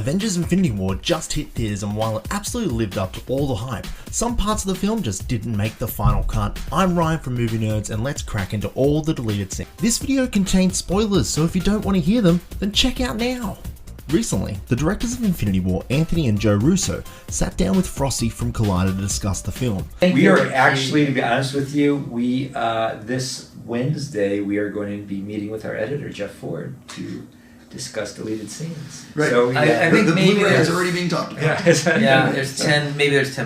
Avengers Infinity War just hit theaters, and while it absolutely lived up to all the hype, some parts of the film just didn't make the final cut. I'm Ryan from Movie Nerds, and let's crack into all the deleted scenes. This video contains spoilers, so if you don't want to hear them, then check out now. Recently, the directors of Infinity War, Anthony and Joe Russo, sat down with Frosty from Collider to discuss the film. We are actually, to be honest with you, this Wednesday we are going to be meeting with our editor, Jeff Ford, to discuss deleted scenes. Right. So I think the maybe Blu-ray is already being talked about. Yeah, there's 10 minutes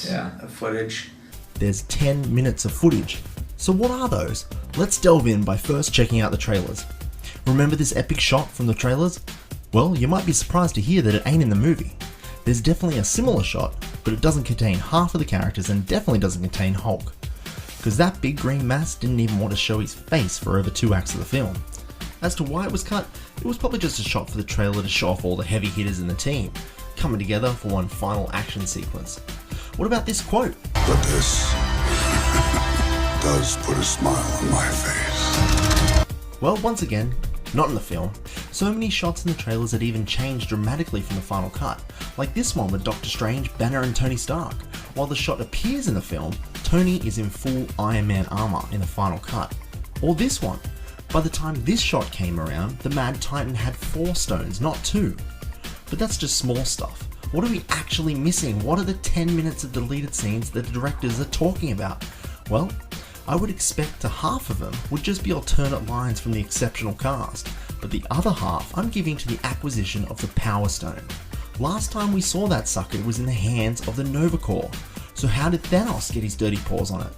of footage. There's 10 minutes of footage. So what are those? Let's delve in by first checking out the trailers. Remember this epic shot from the trailers? Well, you might be surprised to hear that it ain't in the movie. There's definitely a similar shot, but it doesn't contain half of the characters and definitely doesn't contain Hulk. Because that big green mass didn't even want to show his face for over 2 acts of the film. As to why it was cut, it was probably just a shot for the trailer to show off all the heavy hitters in the team, coming together for one final action sequence. What about this quote? But this does put a smile on my face. Well, once again, not in the film. So many shots in the trailers that even changed dramatically from the final cut, like this one with Doctor Strange, Banner and Tony Stark. While the shot appears in the film, Tony is in full Iron Man armor in the final cut. Or this one. By the time this shot came around, the Mad Titan had 4 stones, not 2. But that's just small stuff. What are we actually missing? What are the 10 minutes of deleted scenes that the directors are talking about? Well, I would expect half of them would just be alternate lines from the exceptional cast, but the other half I'm giving to the acquisition of the Power Stone. Last time we saw that sucker was in the hands of the Nova Corps, so how did Thanos get his dirty paws on it?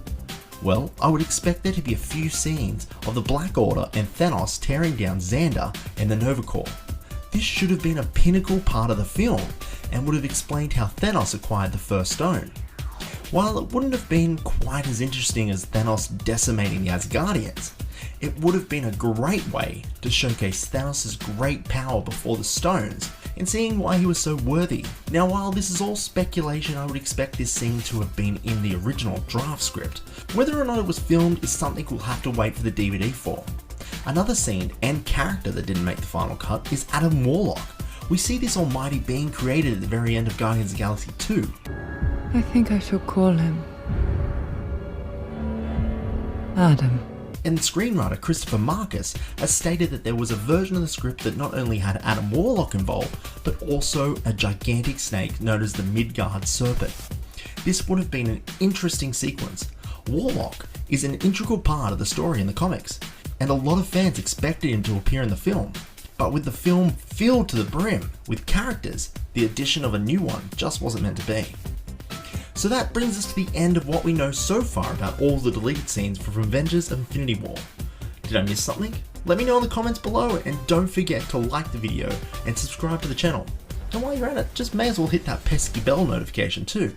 Well, I would expect there to be a few scenes of the Black Order and Thanos tearing down Xander and the Nova Corps. This should have been a pinnacle part of the film, and would have explained how Thanos acquired the first stone. While it wouldn't have been quite as interesting as Thanos decimating the Asgardians, it would have been a great way to showcase Thanos' great power before the stones, and seeing why he was so worthy. Now, while this is all speculation, I would expect this scene to have been in the original draft script. Whether or not it was filmed is something we'll have to wait for the DVD for. Another scene and character that didn't make the final cut is Adam Warlock. We see this almighty being created at the very end of Guardians of the Galaxy 2. I think I shall call him Adam. And screenwriter Christopher Marcus has stated that there was a version of the script that not only had Adam Warlock involved, but also a gigantic snake known as the Midgard Serpent. This would have been an interesting sequence. Warlock is an integral part of the story in the comics, and a lot of fans expected him to appear in the film. But with the film filled to the brim with characters, the addition of a new one just wasn't meant to be. So that brings us to the end of what we know so far about all the deleted scenes from Avengers Infinity War. Did I miss something? Let me know in the comments below, and don't forget to like the video and subscribe to the channel. And while you're at it, just may as well hit that pesky bell notification too.